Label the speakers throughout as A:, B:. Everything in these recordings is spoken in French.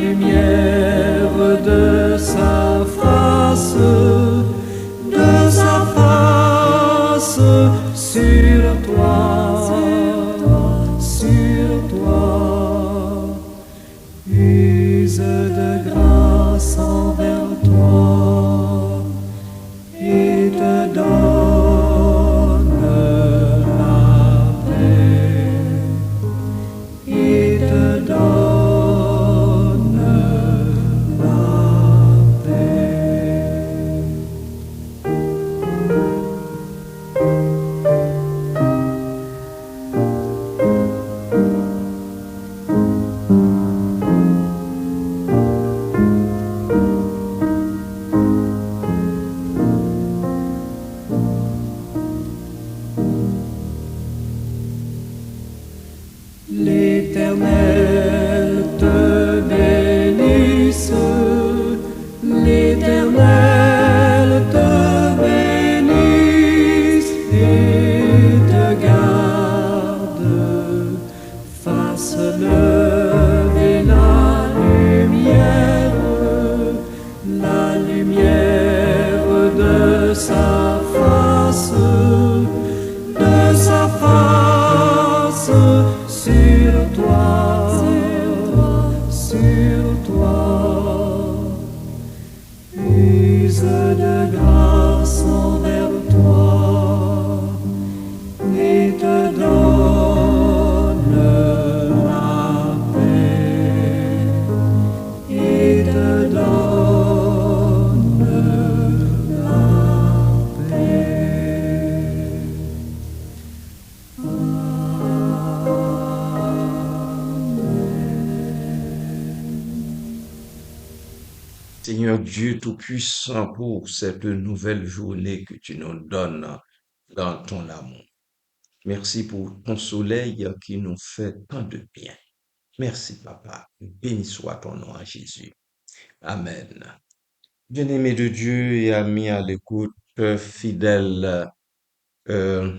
A: lumière de sa face sur toi, sur toi, use de grâce envers toi et te donne la paix, et te donne la paix. L'Éternel te bénisse, l'Éternel te bénisse et te garde, fasse lever la lumière de sa face sur toi, sur toi, use de grâce envers toi et te donne la paix, et te donne la paix.
B: Seigneur Dieu Tout-Puissant, pour cette nouvelle journée que tu nous donnes dans ton amour. Merci pour ton soleil qui nous fait tant de bien. Merci, Papa. Béni soit ton nom à Jésus. Amen. Bien-aimés de Dieu et amis à l'écoute, fidèles euh,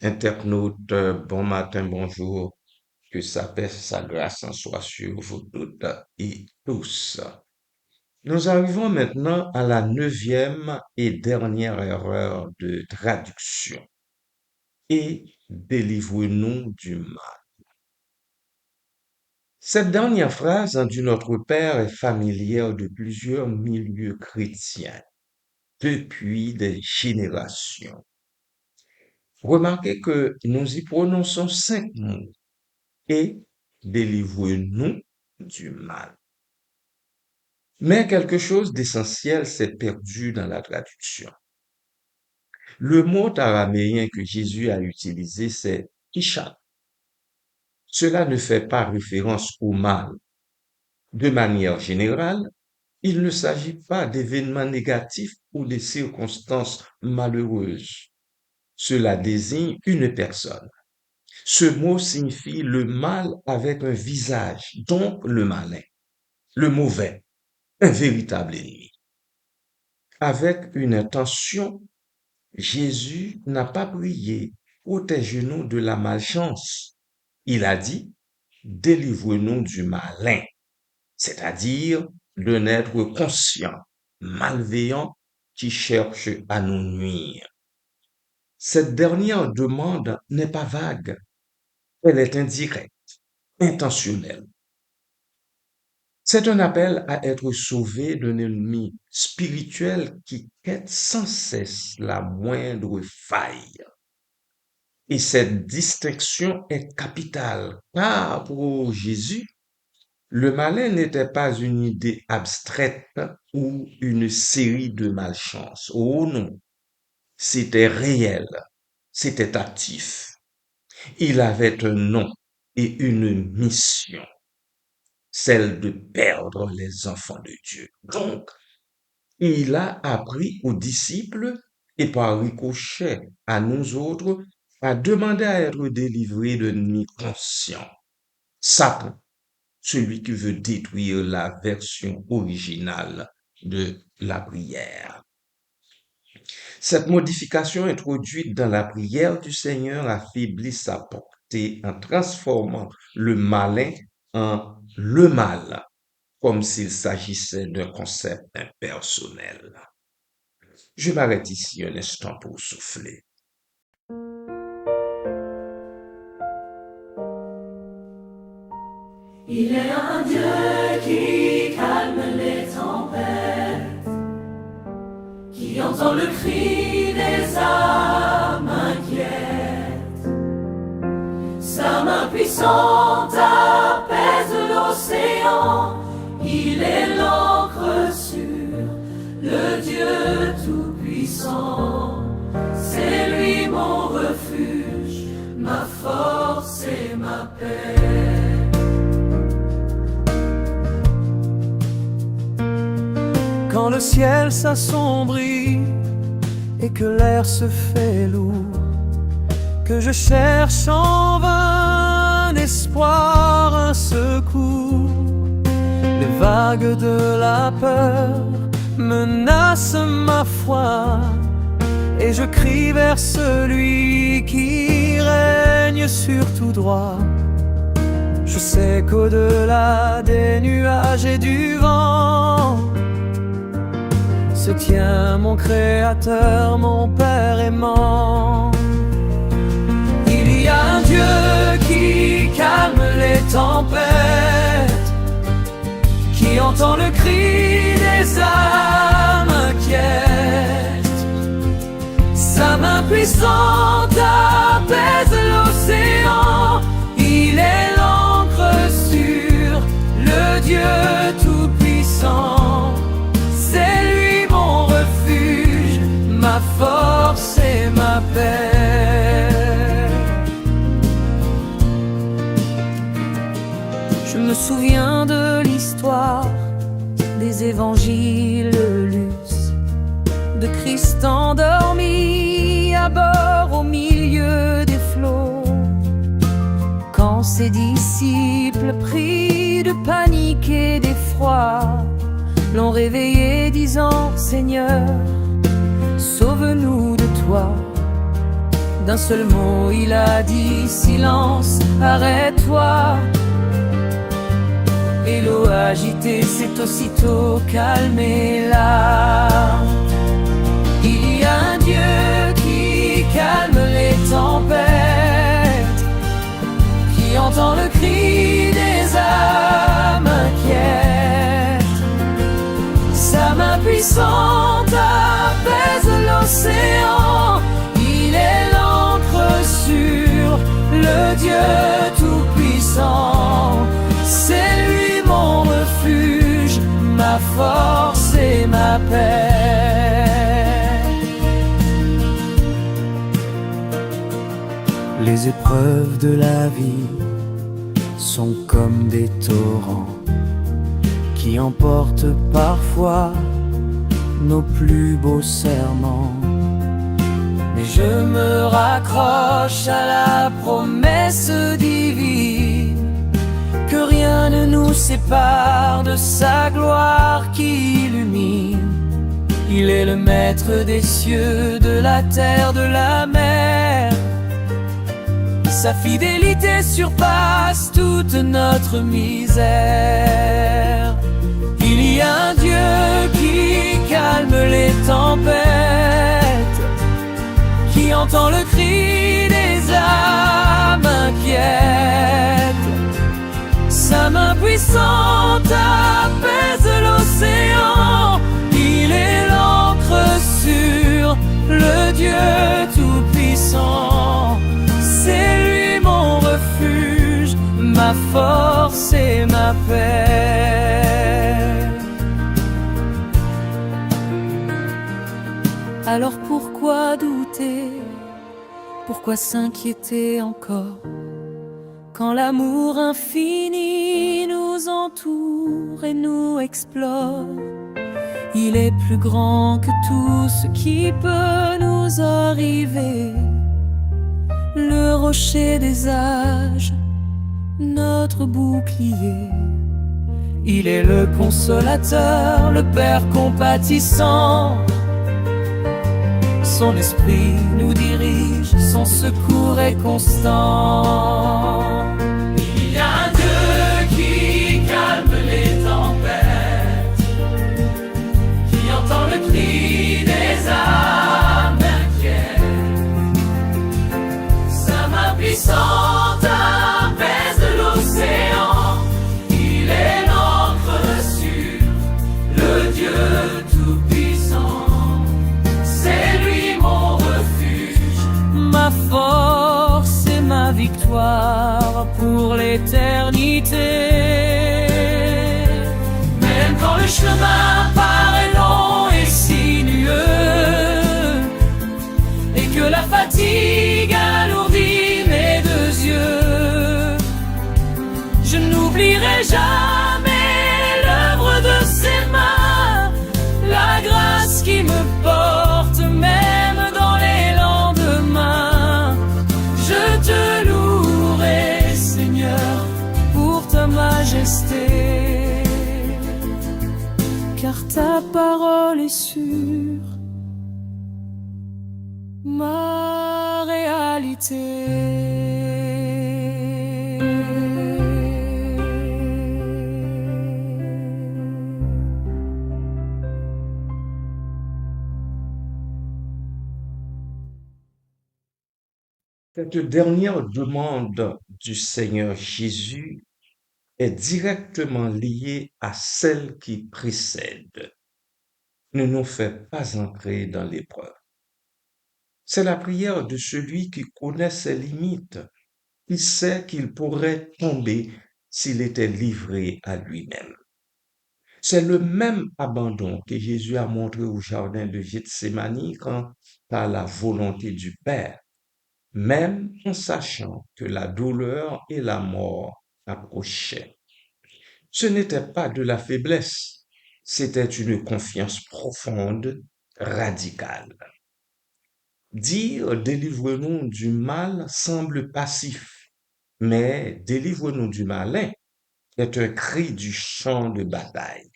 B: internautes, bon matin, bonjour. Que sa paix, sa grâce en soit sur vous toutes et tous. Nous arrivons maintenant à la 9e et dernière erreur de traduction. Et délivre-nous du mal. Cette dernière phrase du Notre Père est familière de plusieurs milieux chrétiens depuis des générations. Remarquez que nous y prononçons 5 mots. Et délivre-nous du mal. Mais quelque chose d'essentiel s'est perdu dans la traduction. Le mot araméen que Jésus a utilisé, c'est isha. Cela ne fait pas référence au mal. De manière générale, il ne s'agit pas d'événements négatifs ou de circonstances malheureuses. Cela désigne une personne. Ce mot signifie le mal avec un visage, donc le malin, le mauvais, un véritable ennemi. Avec une intention, Jésus n'a pas prié, protège-nous de la malchance. Il a dit, délivre-nous du malin, c'est-à-dire d'un être conscient, malveillant, qui cherche à nous nuire. Cette dernière demande n'est pas vague, elle est indirecte, intentionnelle. C'est un appel à être sauvé d'un ennemi spirituel qui quête sans cesse la moindre faille. Et cette distinction est capitale, car pour Jésus, le malin n'était pas une idée abstraite ou une série de malchances. Oh non, c'était réel, c'était actif. Il avait un nom et une mission, celle de perdre les enfants de Dieu. Donc, il a appris aux disciples et par ricochet à nous autres à demander à être délivrés de l'ennemi conscient, Satan, celui qui veut détruire la version originale de la prière. Cette modification introduite dans la prière du Seigneur affaiblit sa portée en transformant le malin en le mal. comme s'il s'agissait d'un concept impersonnel. Je m'arrête ici un instant pour souffler.
A: Il est un Dieu qui calme les tempêtes, qui entend le cri des âmes inquiètes. Sa main puissante apaise l'océan, il est l'encre sur le Dieu tout-puissant. C'est lui mon refuge, ma force et ma paix.
C: Quand le ciel s'assombrit et que l'air se fait lourd, que je cherche en vain un espoir, un secours, les vagues de la peur menacent ma foi, et je crie vers celui qui règne sur tout droit. Je sais qu'au-delà des nuages et du vent se tient mon Créateur, mon Père aimant. Il y a un Dieu qui calme les tempêtes, qui entend le cri des âmes inquiètes. Sa main puissante apaise l'océan, il est l'encre sur le Dieu tout-puissant. C'est lui mon refuge, ma force et ma paix. Je me souviens de l'histoire des évangiles Luce, de Christ endormi à bord au milieu des flots, quand ses disciples pris de panique et d'effroi l'ont réveillé disant: Seigneur, sauve-nous de toi. D'un seul mot il a dit: silence, arrête-toi. Et l'eau agitée s'est aussitôt calmée là. Il y a un Dieu qui calme les tempêtes, qui entend le cri des âmes inquiètes. Sa main puissante apaise l'océan, il est l'encre sur le Dieu tout-puissant. C'est lui mon refuge, ma force et ma paix. Les épreuves de la vie sont comme des torrents qui emportent parfois nos plus beaux serments. Mais je me raccroche à la promesse divine que rien ne nous sépare de sa gloire qui illumine. Il est le maître des cieux, de la terre, de la mer. Sa fidélité surpasse toute notre misère. Il y a un Dieu qui calme les tempêtes, qui entend le cri des âmes inquiètes. Sa main puissante apaise l'océan, il est l'encre sur le Dieu tout-puissant. C'est lui mon refuge, ma force et ma paix. Alors pourquoi douter? Pourquoi s'inquiéter encore? Quand l'amour infini nous entoure et nous explore, il est plus grand que tout ce qui peut nous arriver. Le rocher des âges, notre bouclier. Il est le consolateur, le Père compatissant. Son esprit nous dirige, son secours est constant. Il y a un Dieu qui calme les tempêtes,
A: l'éternité. Même quand le chemin paraît long et sinueux, et que la fatigue alourdit mes deux yeux, je n'oublierai jamais l'œuvre de ses mains, la grâce qui me porte même dans les lendemains. Je te louerai, Seigneur, pour ta majesté, car ta parole est sûre, ma réalité.
B: Cette dernière demande du Seigneur Jésus est directement liée à celle qui précède. Ne nous fais pas entrer dans l'épreuve. C'est la prière de celui qui connaît ses limites. Il sait qu'il pourrait tomber s'il était livré à lui-même. C'est le même abandon que Jésus a montré au jardin de Gethsémani quant à la volonté du Père, même en sachant que la douleur et la mort approchaient. Ce n'était pas de la faiblesse, c'était une confiance profonde, radicale. Dire délivre-nous du mal semble passif, mais délivre-nous du malin est un cri du champ de bataille.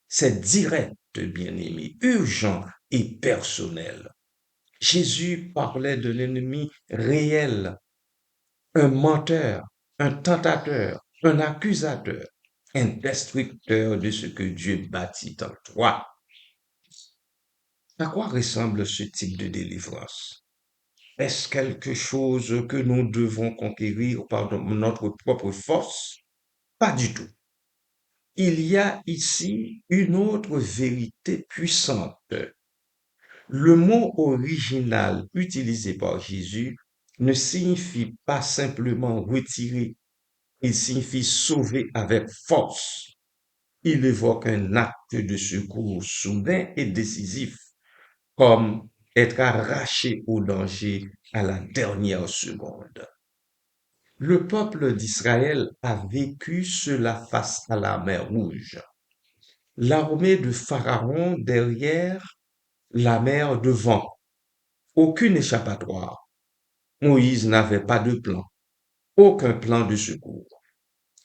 B: C'est direct, bien-aimé, urgent et personnel. Jésus parlait d'un ennemi réel, un menteur, un tentateur, un accusateur, un destructeur de ce que Dieu bâtit en toi. À quoi ressemble ce type de délivrance? Est-ce quelque chose que nous devons conquérir par notre propre force? Pas du tout. Il y a ici une autre vérité puissante. Le mot original utilisé par Jésus ne signifie pas simplement retirer, il signifie sauver avec force. Il évoque un acte de secours soudain et décisif, comme être arraché au danger à la dernière seconde. Le peuple d'Israël a vécu cela face à la mer Rouge. L'armée de Pharaon derrière, la mer devant. Aucune échappatoire. Moïse n'avait pas de plan, aucun plan de secours.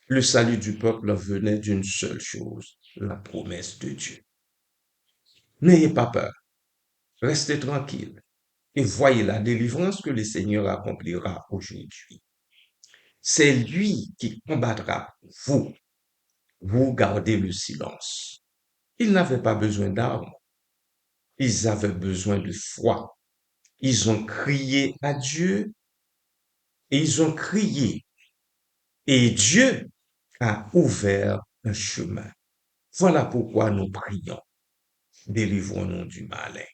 B: Le salut du peuple venait d'une seule chose, la promesse de Dieu. N'ayez pas peur, restez tranquille et voyez la délivrance que le Seigneur accomplira aujourd'hui. C'est lui qui combattra pour vous. Vous gardez le silence. Ils n'avaient pas besoin d'armes, ils avaient besoin de foi. Ils ont crié à Dieu et ils ont crié. Et Dieu a ouvert un chemin. Voilà pourquoi nous prions. Délivrons-nous du malin.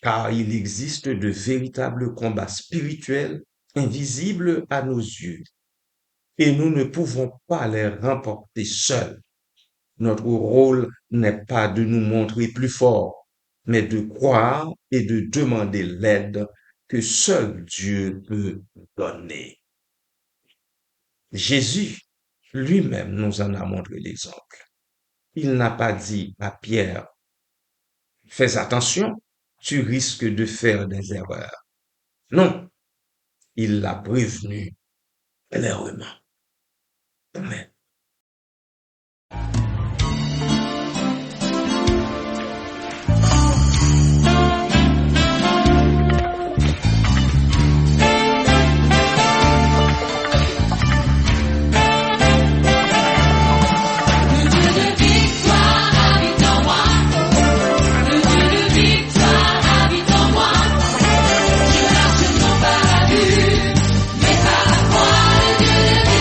B: Car il existe de véritables combats spirituels invisibles à nos yeux. Et nous ne pouvons pas les remporter seuls. Notre rôle n'est pas de nous montrer plus forts, mais de croire et de demander l'aide que seul Dieu peut donner. Jésus lui-même nous en a montré l'exemple. Il n'a pas dit à Pierre, fais attention, tu risques de faire des erreurs. Non, il l'a prévenu clairement. Amen.
A: Victoire habite en moi, je marche mon paradis, mais à la croix, le Dieu de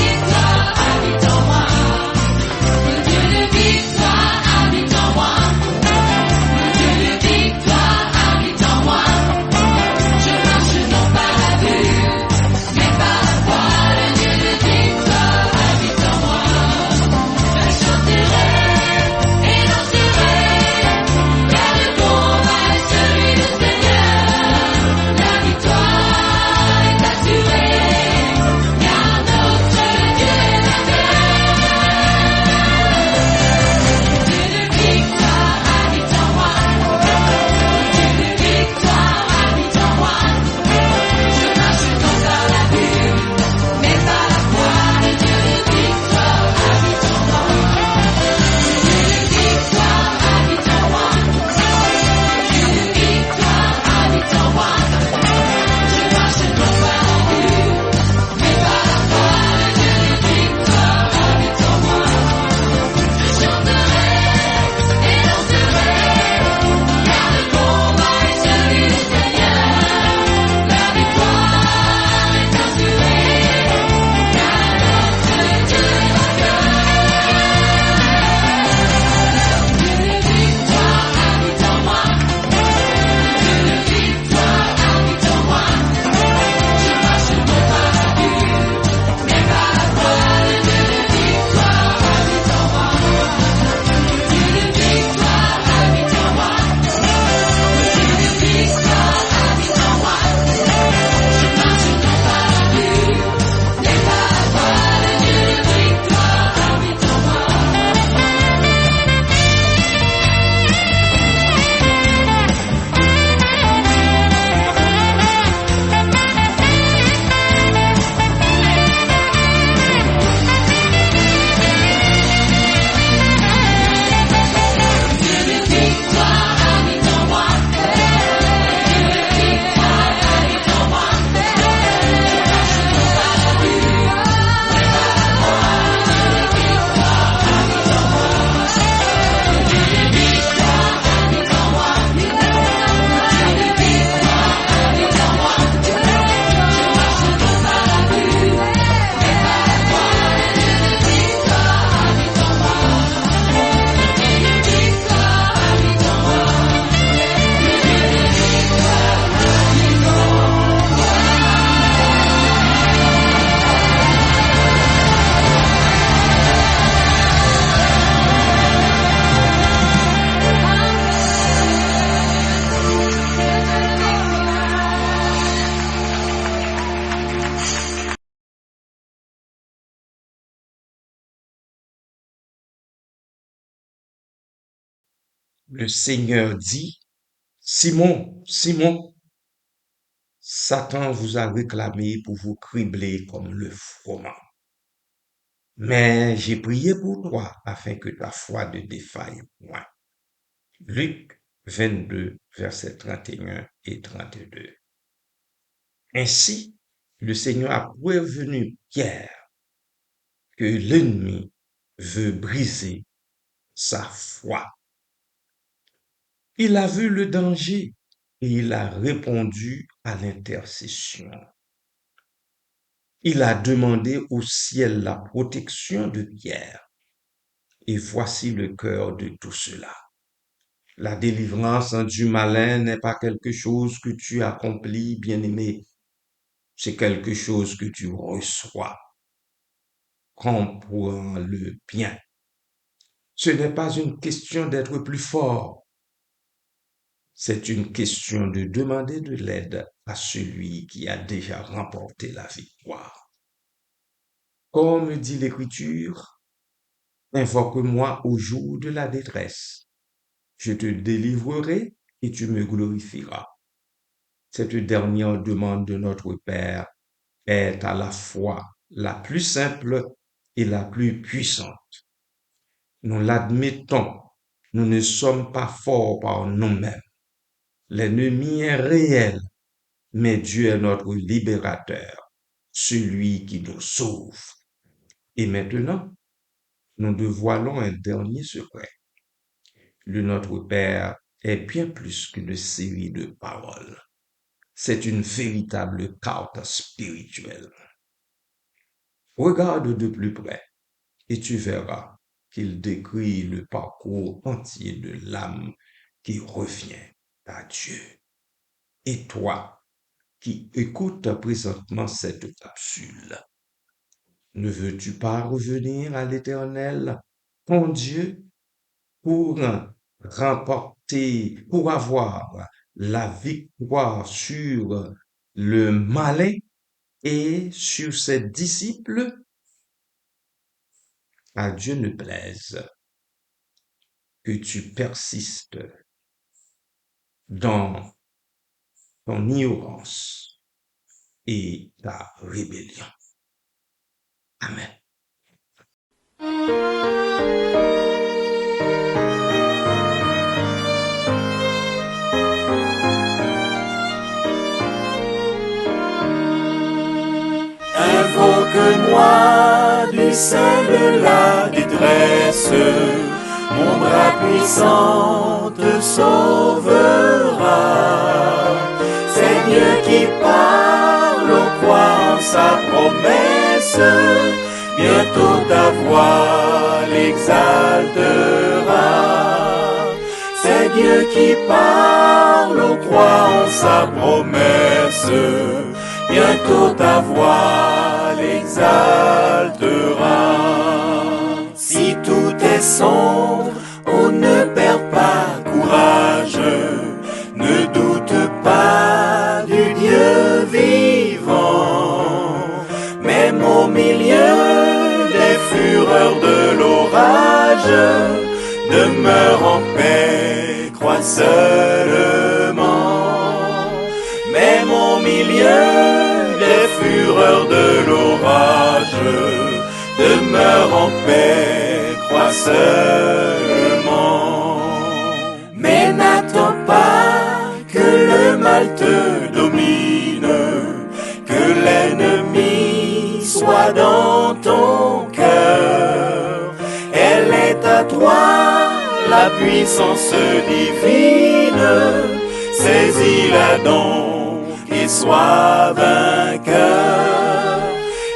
B: le Seigneur dit, Simon, Simon, Satan vous a réclamé pour vous cribler comme le froment. Mais j'ai prié pour toi afin que ta foi ne défaille point. Luc 22, versets 31 et 32. Ainsi, le Seigneur a prévenu Pierre que l'ennemi veut briser sa foi. Il a vu le danger et il a répondu à l'intercession. Il a demandé au ciel la protection de Pierre. Et voici le cœur de tout cela. La délivrance du malin n'est pas quelque chose que tu accomplis, bien-aimé. C'est quelque chose que tu reçois. Comprends le bien. Ce n'est pas une question d'être plus fort. C'est une question de demander de l'aide à celui qui a déjà remporté la victoire. Comme dit l'Écriture, invoque-moi au jour de la détresse. Je te délivrerai et tu me glorifieras. Cette dernière demande de notre Père est à la fois la plus simple et la plus puissante. Nous l'admettons, nous ne sommes pas forts par nous-mêmes. L'ennemi est réel, mais Dieu est notre libérateur, celui qui nous sauve. Et maintenant, nous dévoilons un dernier secret. Le Notre Père est bien plus qu'une série de paroles. C'est une véritable carte spirituelle. Regarde de plus près et tu verras qu'il décrit le parcours entier de l'âme qui revient à Dieu. Et toi, qui écoutes présentement cette capsule, ne veux-tu pas revenir à l'Éternel, ton Dieu, pour remporter, pour avoir la victoire sur le malin et sur ses disciples? À Dieu ne plaise que tu persistes dans ton ignorance et ta rébellion. Amen.
A: Invoque-moi du sein de la détresse, mon bras puissant te sauvera. C'est Dieu qui parle, crois en sa promesse, bientôt ta voix l'exaltera. C'est Dieu qui parle, crois en sa promesse, bientôt ta voix l'exaltera. Si tout est sombre, on ne perd pas courage, ne doute pas du Dieu vivant. Même au milieu des fureurs de l'orage, demeure en paix, crois seulement. Même au milieu des fureurs de l'orage, demeure en paix, crois seulement. Mais n'attends pas que le mal te domine, que l'ennemi soit dans ton cœur. Elle est à toi, la puissance divine, saisis-la donc et sois vainqueur.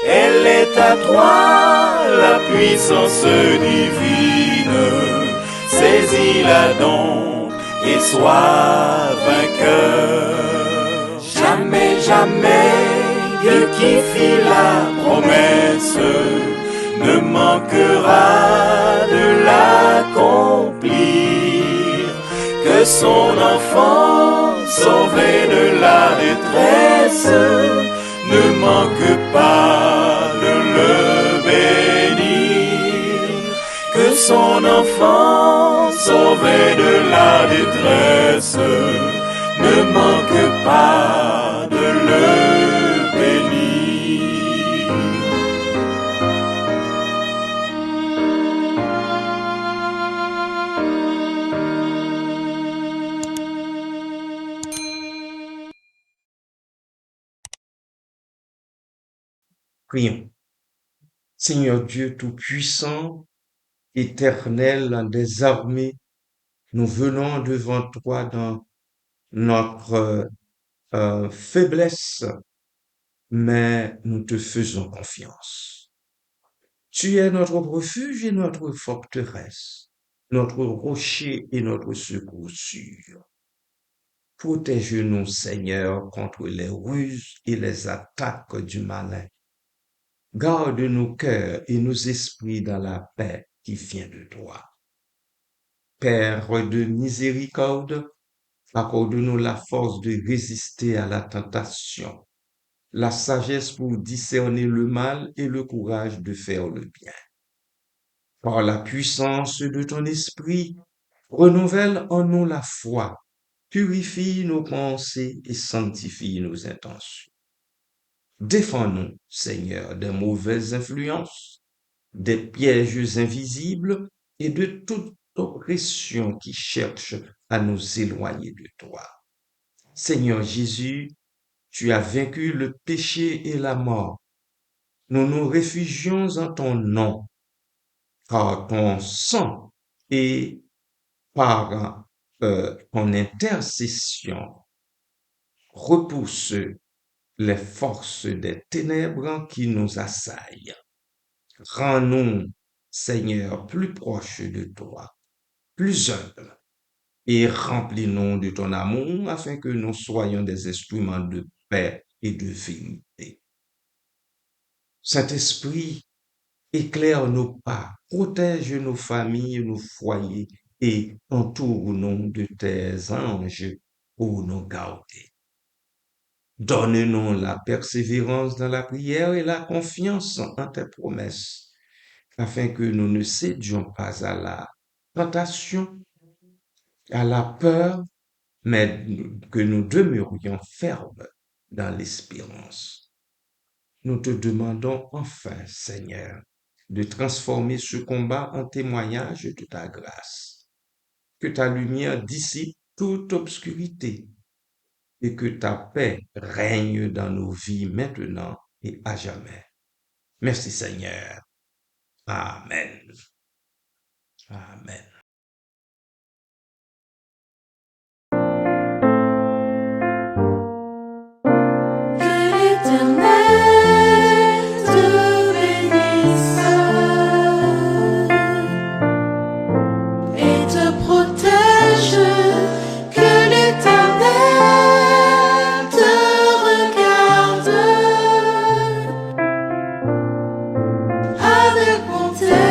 A: Elle est à toi, la puissance divine, saisis-la donc et sois vainqueur. Jamais, jamais, Dieu qui fit la promesse ne manquera de l'accomplir. Que son enfant, sauvé de la détresse, ne manque pas de le bénir. Que son enfant, sauvé de la détresse, ne manque pas de le bénir.
B: Prions. Seigneur Dieu Tout-Puissant, Éternel des armées, nous venons devant toi dans notre faiblesse, mais nous te faisons confiance. Tu es notre refuge et notre forteresse, notre rocher et notre secours sûr. Protège-nous, Seigneur, contre les ruses et les attaques du malin. Garde nos cœurs et nos esprits dans la paix qui vient de toi. Père de miséricorde, accorde-nous la force de résister à la tentation, la sagesse pour discerner le mal et le courage de faire le bien. Par la puissance de ton esprit, renouvelle en nous la foi, purifie nos pensées et sanctifie nos intentions. Défends-nous, Seigneur, des mauvaises influences, des pièges invisibles et de toute oppression qui cherche à nous éloigner de toi. Seigneur Jésus, tu as vaincu le péché et la mort. Nous nous réfugions en ton nom, car ton sang et par ton intercession repousse les forces des ténèbres qui nous assaillent. Rends-nous, Seigneur, plus proches de toi, plus humbles, et remplis-nous de ton amour afin que nous soyons des instruments de paix et de vérité. Saint-Esprit, éclaire nos pas, protège nos familles, nos foyers et entoure-nous de tes anges pour nous garder. Donne-nous la persévérance dans la prière et la confiance en tes promesses, afin que nous ne cédions pas à la tentation, à la peur, mais que nous demeurions fermes dans l'espérance. Nous te demandons enfin, Seigneur, de transformer ce combat en témoignage de ta grâce. Que ta lumière dissipe toute obscurité et que ta paix règne dans nos vies maintenant et à jamais. Merci Seigneur. Amen. Amen.
D: Avec bonté.